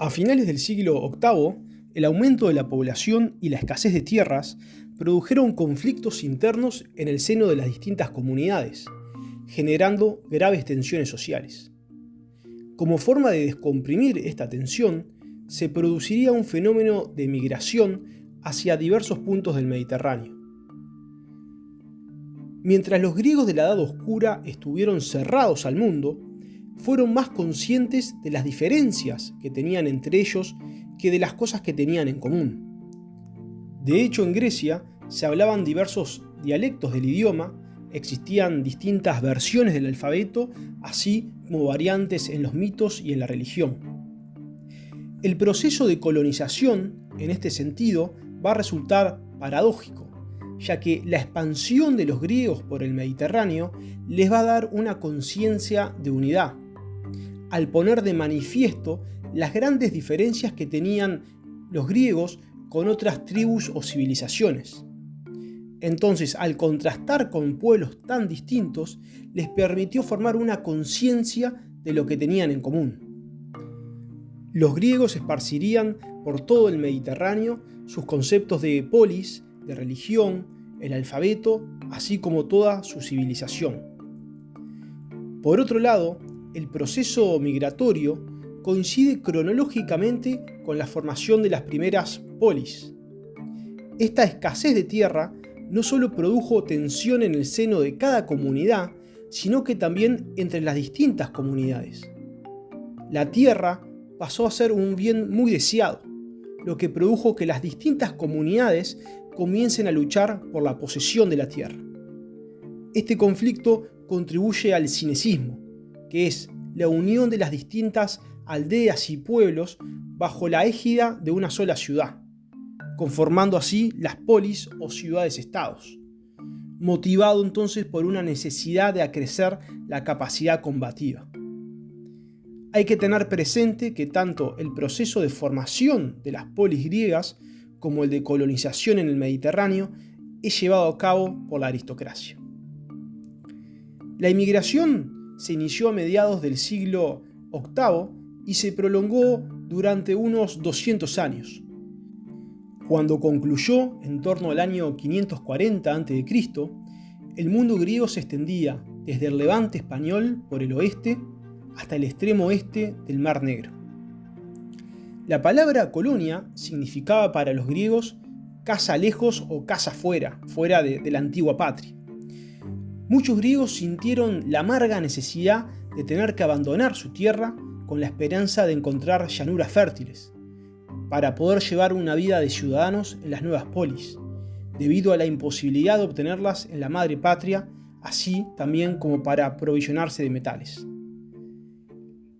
A finales del siglo VIII, el aumento de la población y la escasez de tierras produjeron conflictos internos en el seno de las distintas comunidades, generando graves tensiones sociales. Como forma de descomprimir esta tensión, se produciría un fenómeno de migración hacia diversos puntos del Mediterráneo. Mientras los griegos de la Edad Oscura estuvieron cerrados al mundo, fueron más conscientes de las diferencias que tenían entre ellos que de las cosas que tenían en común. De hecho, en Grecia se hablaban diversos dialectos del idioma, existían distintas versiones del alfabeto, así como variantes en los mitos y en la religión. El proceso de colonización, en este sentido, va a resultar paradójico, ya que la expansión de los griegos por el Mediterráneo les va a dar una conciencia de unidad, al poner de manifiesto las grandes diferencias que tenían los griegos con otras tribus o civilizaciones. Entonces, al contrastar con pueblos tan distintos, les permitió formar una conciencia de lo que tenían en común. Los griegos esparcirían por todo el Mediterráneo sus conceptos de polis, de religión, el alfabeto, así como toda su civilización. Por otro lado, el proceso migratorio coincide cronológicamente con la formación de las primeras polis. Esta escasez de tierra no solo produjo tensión en el seno de cada comunidad, sino que también entre las distintas comunidades. La tierra pasó a ser un bien muy deseado, lo que produjo que las distintas comunidades comiencen a luchar por la posesión de la tierra. Este conflicto contribuye al cinecismo, que es la unión de las distintas aldeas y pueblos bajo la égida de una sola ciudad, conformando así las polis o ciudades-estados, motivado entonces por una necesidad de acrecer la capacidad combativa. Hay que tener presente que tanto el proceso de formación de las polis griegas como el de colonización en el Mediterráneo es llevado a cabo por la aristocracia. La inmigración se inició a mediados del siglo VIII y se prolongó durante unos 200 años. Cuando concluyó en torno al año 540 a.C., el mundo griego se extendía desde el Levante español por el oeste hasta el extremo oeste del Mar Negro. La palabra colonia significaba para los griegos casa lejos o casa fuera de la antigua patria. Muchos griegos sintieron la amarga necesidad de tener que abandonar su tierra con la esperanza de encontrar llanuras fértiles, para poder llevar una vida de ciudadanos en las nuevas polis, debido a la imposibilidad de obtenerlas en la madre patria, así también como para aprovisionarse de metales.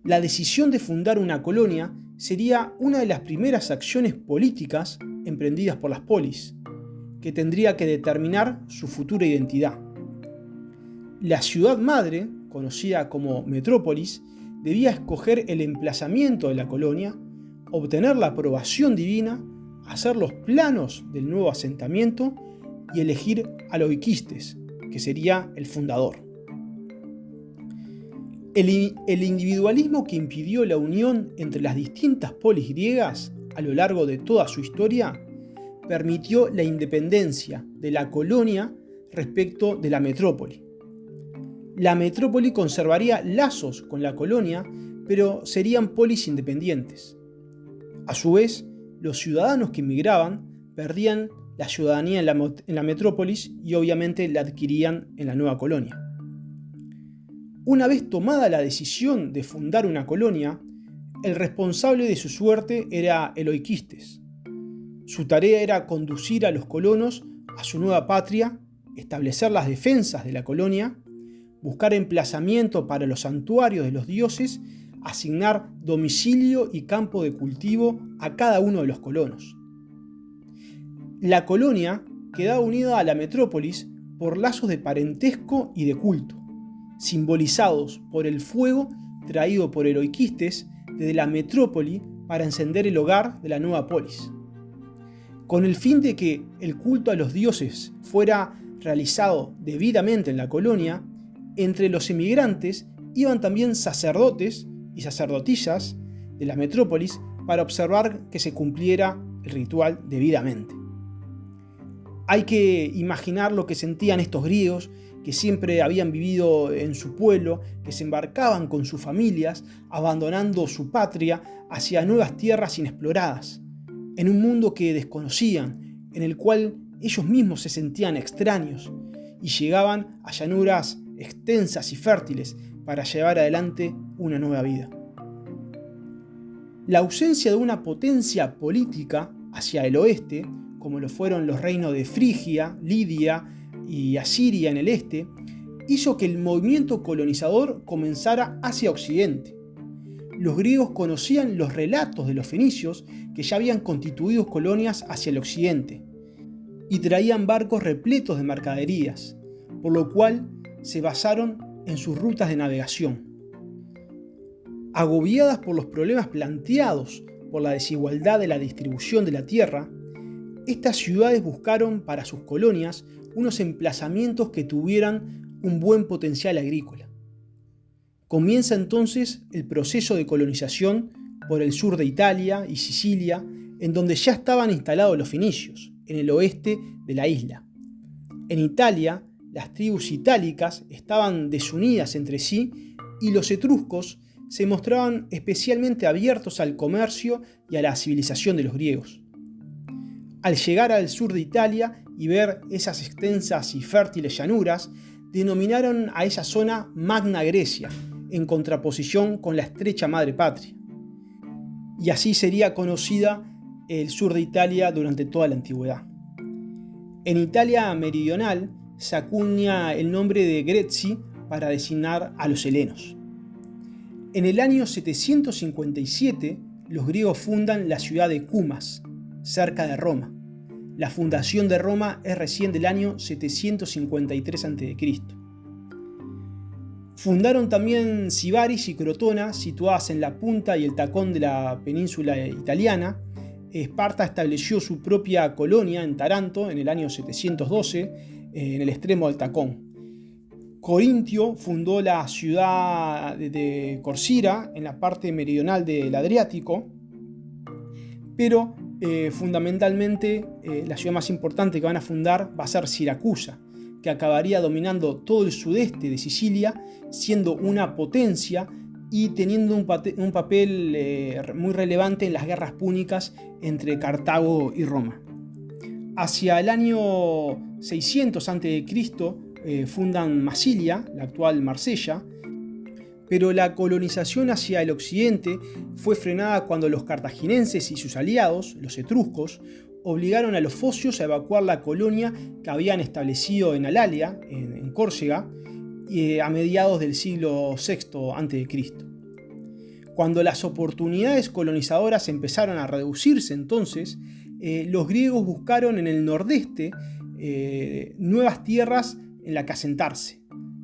La decisión de fundar una colonia sería una de las primeras acciones políticas emprendidas por las polis, que tendría que determinar su futura identidad. La ciudad madre, conocida como metrópolis, debía escoger el emplazamiento de la colonia, obtener la aprobación divina, hacer los planos del nuevo asentamiento y elegir al oikistes, que sería el fundador. El individualismo que impidió la unión entre las distintas polis griegas a lo largo de toda su historia permitió la independencia de la colonia respecto de la metrópoli. La metrópoli conservaría lazos con la colonia, pero serían polis independientes. A su vez, los ciudadanos que emigraban perdían la ciudadanía en la metrópolis y obviamente la adquirían en la nueva colonia. Una vez tomada la decisión de fundar una colonia, el responsable de su suerte era el oikistes. Su tarea era conducir a los colonos a su nueva patria, establecer las defensas de la colonia, buscar emplazamiento para los santuarios de los dioses, asignar domicilio y campo de cultivo a cada uno de los colonos. La colonia quedaba unida a la metrópolis por lazos de parentesco y de culto, simbolizados por el fuego traído por el oikistes desde la metrópoli para encender el hogar de la nueva polis. Con el fin de que el culto a los dioses fuera realizado debidamente en la colonia, entre los emigrantes iban también sacerdotes y sacerdotisas de la metrópolis para observar que se cumpliera el ritual debidamente. Hay que imaginar lo que sentían estos griegos, que siempre habían vivido en su pueblo, que se embarcaban con sus familias, abandonando su patria hacia nuevas tierras inexploradas, en un mundo que desconocían, en el cual ellos mismos se sentían extraños, y llegaban a llanuras extensas y fértiles para llevar adelante una nueva vida. La ausencia de una potencia política hacia el oeste, como lo fueron los reinos de Frigia, Lidia y Asiria en el este, hizo que el movimiento colonizador comenzara hacia occidente. Los griegos conocían los relatos de los fenicios, que ya habían constituido colonias hacia el occidente, y traían barcos repletos de mercaderías, por lo cual se basaron en sus rutas de navegación. Agobiadas por los problemas planteados por la desigualdad de la distribución de la tierra, estas ciudades buscaron para sus colonias unos emplazamientos que tuvieran un buen potencial agrícola. Comienza entonces el proceso de colonización por el sur de Italia y Sicilia, en donde ya estaban instalados los fenicios, en el oeste de la isla. En Italia, las tribus itálicas estaban desunidas entre sí y los etruscos se mostraban especialmente abiertos al comercio y a la civilización de los griegos. Al llegar al sur de Italia y ver esas extensas y fértiles llanuras, denominaron a esa zona Magna Grecia, en contraposición con la estrecha madre patria. Y así sería conocida el sur de Italia durante toda la antigüedad. En Italia meridional se acuña el nombre de Greci para designar a los helenos. En el año 757, los griegos fundan la ciudad de Cumas, cerca de Roma. La fundación de Roma es recién del año 753 a.C. Fundaron también Sibaris y Crotona, situadas en la punta y el tacón de la península italiana. Esparta estableció su propia colonia en Taranto en el año 712, en el extremo del tacón. Corintio fundó la ciudad de Corcira, en la parte meridional del Adriático, pero fundamentalmente la ciudad más importante que van a fundar va a ser Siracusa, que acabaría dominando todo el sudeste de Sicilia, siendo una potencia y teniendo un papel muy relevante en las guerras púnicas entre Cartago y Roma. Hacia el año 600 a.C. Fundan Masilia, la actual Marsella, pero la colonización hacia el occidente fue frenada cuando los cartagineses y sus aliados, los etruscos, obligaron a los focios a evacuar la colonia que habían establecido en Alalia, en Córcega, a mediados del siglo VI a.C. Cuando las oportunidades colonizadoras empezaron a reducirse entonces, los griegos buscaron en el nordeste nuevas tierras en las que asentarse.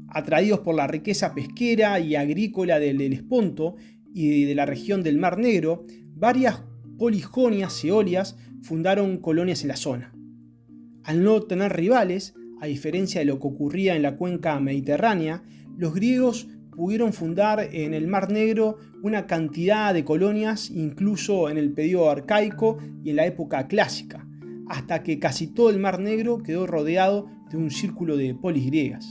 Atraídos por la riqueza pesquera y agrícola del Helesponto y de la región del Mar Negro, varias polijonias eolias fundaron colonias en la zona. Al no tener rivales, a diferencia de lo que ocurría en la cuenca mediterránea, los griegos pudieron fundar en el Mar Negro una cantidad de colonias, incluso en el periodo arcaico y en la época clásica, hasta que casi todo el Mar Negro quedó rodeado de un círculo de polis griegas.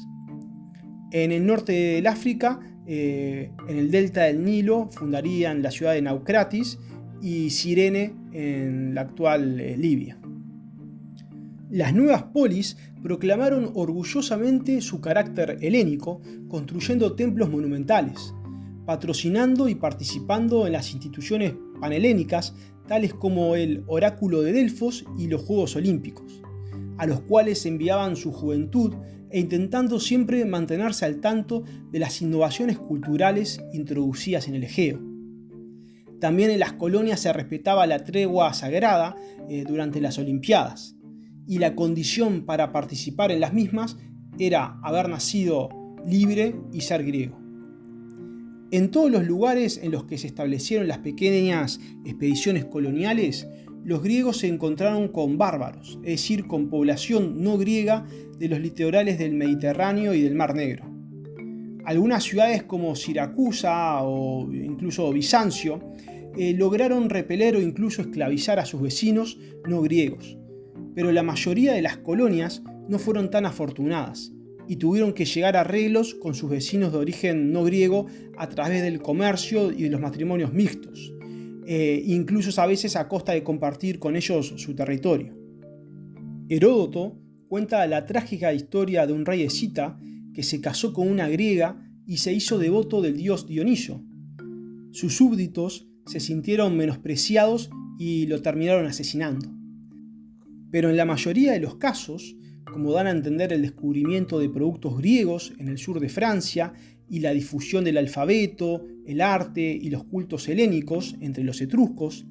En el norte del África, en el delta del Nilo, fundarían la ciudad de Naucratis y Cirene en la actual Libia. Las nuevas polis proclamaron orgullosamente su carácter helénico, construyendo templos monumentales, patrocinando y participando en las instituciones panhelénicas tales como el Oráculo de Delfos y los Juegos Olímpicos, a los cuales enviaban su juventud e intentando siempre mantenerse al tanto de las innovaciones culturales introducidas en el Egeo. También en las colonias se respetaba la tregua sagrada durante las Olimpiadas, y la condición para participar en las mismas era haber nacido libre y ser griego. En todos los lugares en los que se establecieron las pequeñas expediciones coloniales, los griegos se encontraron con bárbaros, es decir, con población no griega de los litorales del Mediterráneo y del Mar Negro. Algunas ciudades como Siracusa o incluso Bizancio lograron repeler o incluso esclavizar a sus vecinos no griegos. Pero la mayoría de las colonias no fueron tan afortunadas y tuvieron que llegar a arreglos con sus vecinos de origen no griego a través del comercio y de los matrimonios mixtos, incluso a veces a costa de compartir con ellos su territorio. Heródoto cuenta la trágica historia de un rey escita que se casó con una griega y se hizo devoto del dios Dioniso. Sus súbditos se sintieron menospreciados y lo terminaron asesinando. Pero en la mayoría de los casos, como dan a entender el descubrimiento de productos griegos en el sur de Francia y la difusión del alfabeto, el arte y los cultos helénicos entre los etruscos,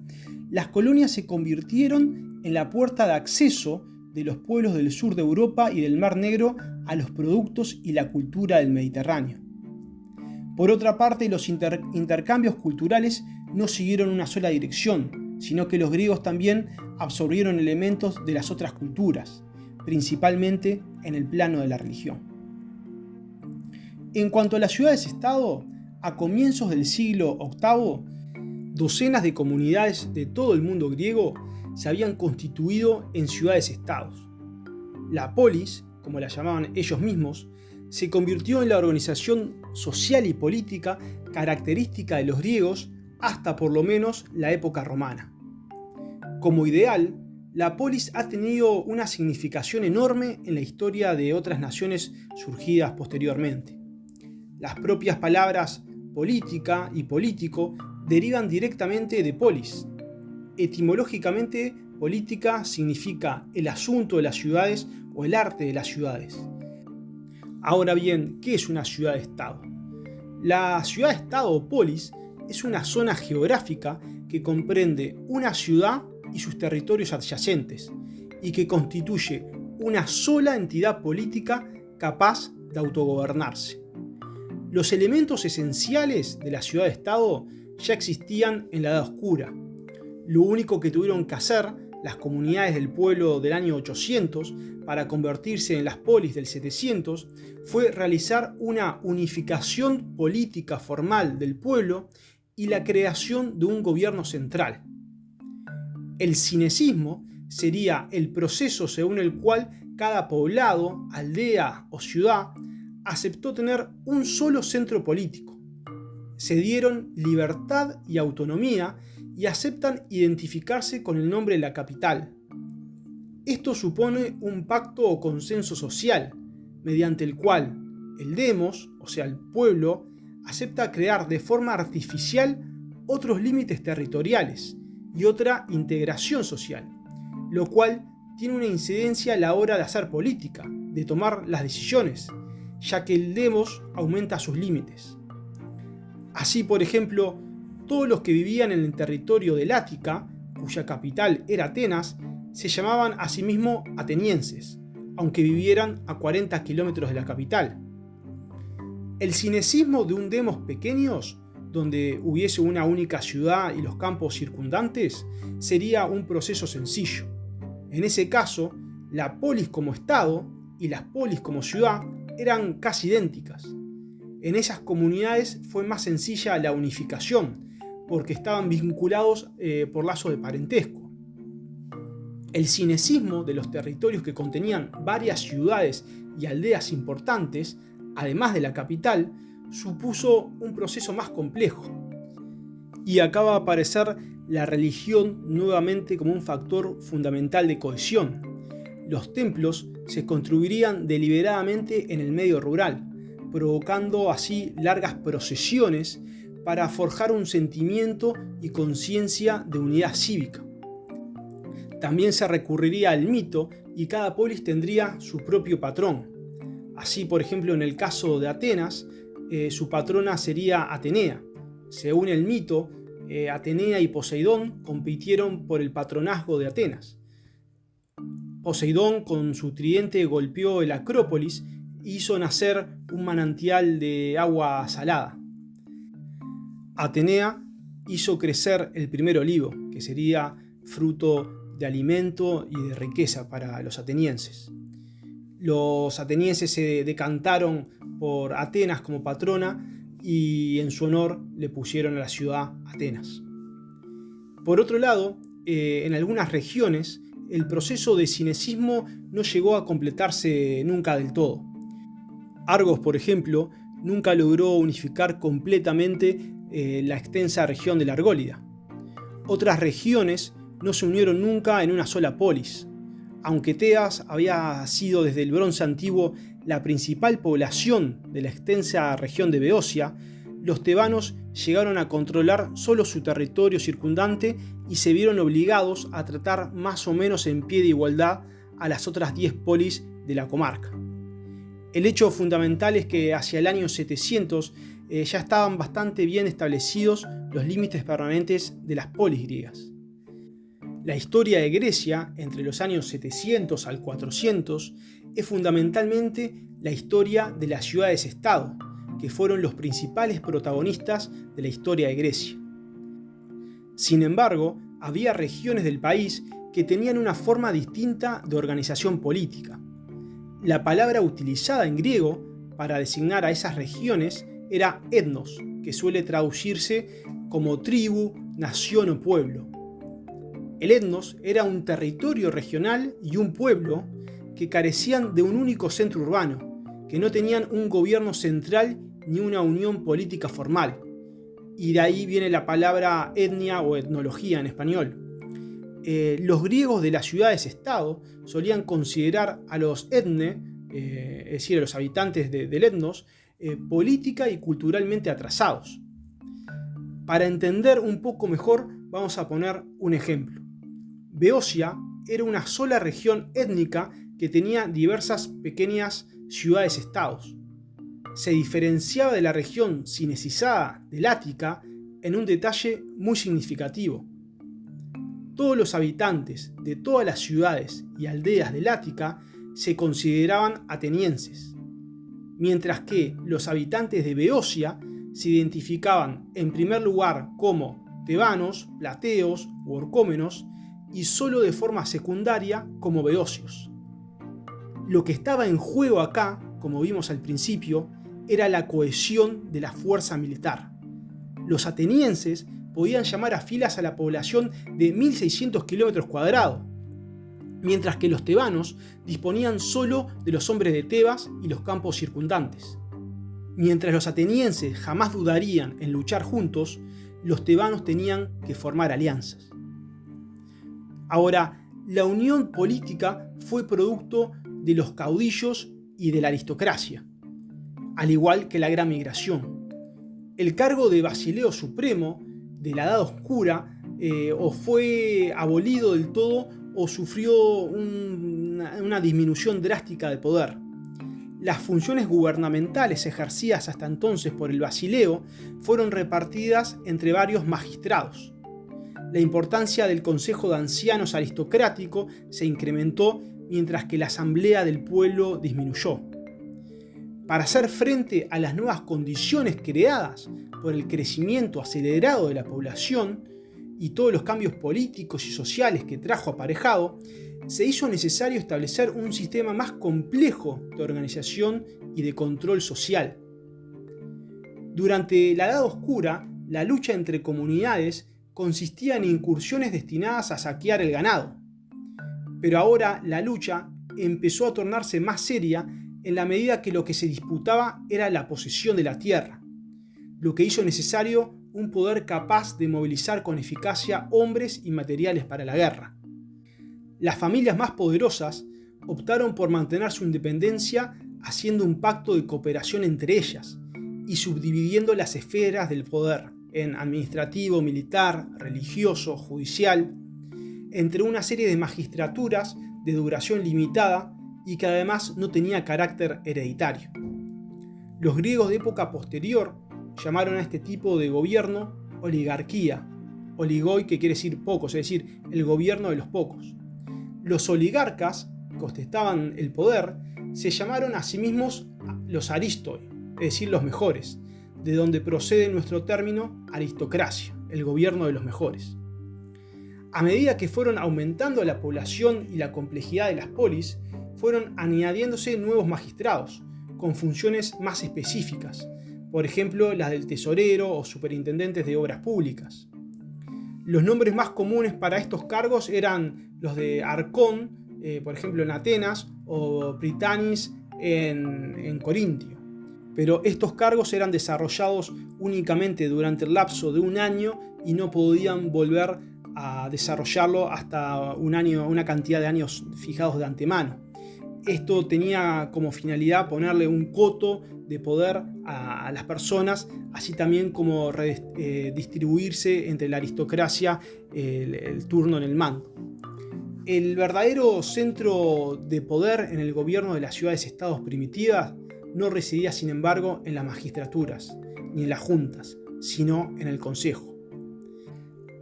las colonias se convirtieron en la puerta de acceso de los pueblos del sur de Europa y del Mar Negro a los productos y la cultura del Mediterráneo. Por otra parte, los intercambios culturales no siguieron una sola dirección, sino que los griegos también absorbieron elementos de las otras culturas, principalmente en el plano de la religión. En cuanto a las ciudades-estado, a comienzos del siglo VIII, docenas de comunidades de todo el mundo griego se habían constituido en ciudades-estados. La polis, como la llamaban ellos mismos, se convirtió en la organización social y política característica de los griegos hasta por lo menos la época romana. Como ideal, la polis ha tenido una significación enorme en la historia de otras naciones surgidas posteriormente. Las propias palabras política y político derivan directamente de polis. Etimológicamente, política significa el asunto de las ciudades o el arte de las ciudades. Ahora bien, ¿qué es una ciudad-estado? La ciudad-estado o polis es una zona geográfica que comprende una ciudad y sus territorios adyacentes y que constituye una sola entidad política capaz de autogobernarse. Los elementos esenciales de la ciudad-estado ya existían en la Edad Oscura. Lo único que tuvieron que hacer las comunidades del pueblo del año 800 para convertirse en las polis del 700 fue realizar una unificación política formal del pueblo y la creación de un gobierno central. El cinecismo sería el proceso según el cual cada poblado, aldea o ciudad aceptó tener un solo centro político. Se dieron libertad y autonomía y aceptan identificarse con el nombre de la capital. Esto supone un pacto o consenso social, mediante el cual el demos, o sea el pueblo, acepta crear de forma artificial otros límites territoriales y otra integración social, lo cual tiene una incidencia a la hora de hacer política, de tomar las decisiones, ya que el demos aumenta sus límites. Así, por ejemplo, todos los que vivían en el territorio del Ática, cuya capital era Atenas, se llamaban a sí mismos atenienses, aunque vivieran a 40 kilómetros de la capital. El cinecismo de un demos pequeños, donde hubiese una única ciudad y los campos circundantes, sería un proceso sencillo. En ese caso, la polis como estado y las polis como ciudad eran casi idénticas. En esas comunidades fue más sencilla la unificación, porque estaban vinculados por lazos de parentesco. El cinecismo de los territorios que contenían varias ciudades y aldeas importantes, además de la capital, supuso un proceso más complejo. Y acaba de aparecer la religión nuevamente como un factor fundamental de cohesión. Los templos se construirían deliberadamente en el medio rural, provocando así largas procesiones para forjar un sentimiento y conciencia de unidad cívica. También se recurriría al mito y cada polis tendría su propio patrón. Así, por ejemplo, en el caso de Atenas, su patrona sería Atenea. Según el mito, Atenea y Poseidón compitieron por el patronazgo de Atenas. Poseidón con su tridente golpeó el Acrópolis e hizo nacer un manantial de agua salada. Atenea hizo crecer el primer olivo, que sería fruto de alimento y de riqueza para los atenienses. Los atenienses se decantaron por Atenas como patrona y en su honor le pusieron a la ciudad Atenas. Por otro lado, en algunas regiones, el proceso de cinecismo no llegó a completarse nunca del todo. Argos, por ejemplo, nunca logró unificar completamente la extensa región de la Argólida. Otras regiones no se unieron nunca en una sola polis. Aunque Tebas había sido desde el Bronce Antiguo la principal población de la extensa región de Beocia, los tebanos llegaron a controlar solo su territorio circundante y se vieron obligados a tratar más o menos en pie de igualdad a las otras 10 polis de la comarca. El hecho fundamental es que hacia el año 700 ya estaban bastante bien establecidos los límites permanentes de las polis griegas. La historia de Grecia, entre los años 700 al 400, es fundamentalmente la historia de las ciudades-estado, que fueron los principales protagonistas de la historia de Grecia. Sin embargo, había regiones del país que tenían una forma distinta de organización política. La palabra utilizada en griego para designar a esas regiones era etnos, que suele traducirse como tribu, nación o pueblo. El etnos era un territorio regional y un pueblo que carecían de un único centro urbano, que no tenían un gobierno central ni una unión política formal. Y de ahí viene la palabra etnia o etnología en español. Los griegos de las ciudades-estado solían considerar a los etne, es decir, a los habitantes del etnos, política y culturalmente atrasados. Para entender un poco mejor, vamos a poner un ejemplo. Beocia era una sola región étnica que tenía diversas pequeñas ciudades-estados. Se diferenciaba de la región cinecizada del Ática en un detalle muy significativo. Todos los habitantes de todas las ciudades y aldeas del Ática se consideraban atenienses, mientras que los habitantes de Beocia se identificaban en primer lugar como tebanos, plateos u orcómenos y solo de forma secundaria como beocios. Lo que estaba en juego acá, como vimos al principio, era la cohesión de la fuerza militar. Los atenienses podían llamar a filas a la población de 1600 kilómetros cuadrados, mientras que los tebanos disponían solo de los hombres de Tebas y los campos circundantes. Mientras los atenienses jamás dudarían en luchar juntos, los tebanos tenían que formar alianzas. Ahora, la unión política fue producto de los caudillos y de la aristocracia, al igual que la gran migración. El cargo de Basileo Supremo de la Edad Oscura o fue abolido del todo o sufrió una disminución drástica de poder. Las funciones gubernamentales ejercidas hasta entonces por el Basileo fueron repartidas entre varios magistrados. La importancia del Consejo de Ancianos aristocrático se incrementó mientras que la Asamblea del Pueblo disminuyó. Para hacer frente a las nuevas condiciones creadas por el crecimiento acelerado de la población y todos los cambios políticos y sociales que trajo aparejado, se hizo necesario establecer un sistema más complejo de organización y de control social. Durante la Edad Oscura, la lucha entre comunidades consistía en incursiones destinadas a saquear el ganado. Pero ahora la lucha empezó a tornarse más seria en la medida que lo que se disputaba era la posesión de la tierra, lo que hizo necesario un poder capaz de movilizar con eficacia hombres y materiales para la guerra. Las familias más poderosas optaron por mantener su independencia haciendo un pacto de cooperación entre ellas y subdividiendo las esferas del poder en administrativo, militar, religioso, judicial, entre una serie de magistraturas de duración limitada y que además no tenía carácter hereditario. Los griegos de época posterior llamaron a este tipo de gobierno oligarquía, oligoi que quiere decir pocos, es decir, el gobierno de los pocos. Los oligarcas, que ostentaban el poder, se llamaron a sí mismos los aristoi, es decir, los mejores, de donde procede nuestro término aristocracia, el gobierno de los mejores. A medida que fueron aumentando la población y la complejidad de las polis, fueron añadiéndose nuevos magistrados, con funciones más específicas, por ejemplo las del tesorero o superintendentes de obras públicas. Los nombres más comunes para estos cargos eran los de Arcón, por ejemplo en Atenas, o Prytanis en Corintio. Pero estos cargos eran desarrollados únicamente durante el lapso de un año y no podían volver a desarrollarlo hasta una cantidad de años fijados de antemano. Esto tenía como finalidad ponerle un coto de poder a las personas, así también como distribuirse entre la aristocracia el turno en el mando. El verdadero centro de poder en el gobierno de las ciudades-estados primitivas no residía, sin embargo, en las magistraturas ni en las juntas, sino en el consejo.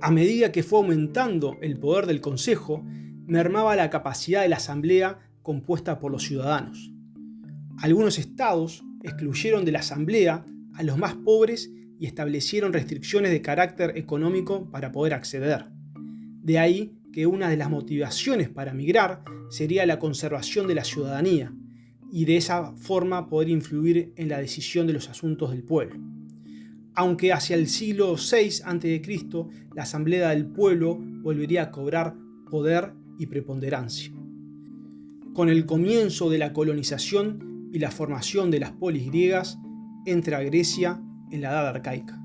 A medida que fue aumentando el poder del consejo, mermaba la capacidad de la asamblea compuesta por los ciudadanos. Algunos estados excluyeron de la asamblea a los más pobres y establecieron restricciones de carácter económico para poder acceder. De ahí que una de las motivaciones para migrar sería la conservación de la ciudadanía y de esa forma poder influir en la decisión de los asuntos del pueblo. Aunque hacia el siglo VI a.C. la Asamblea del Pueblo volvería a cobrar poder y preponderancia. Con el comienzo de la colonización y la formación de las polis griegas, entra Grecia en la Edad Arcaica.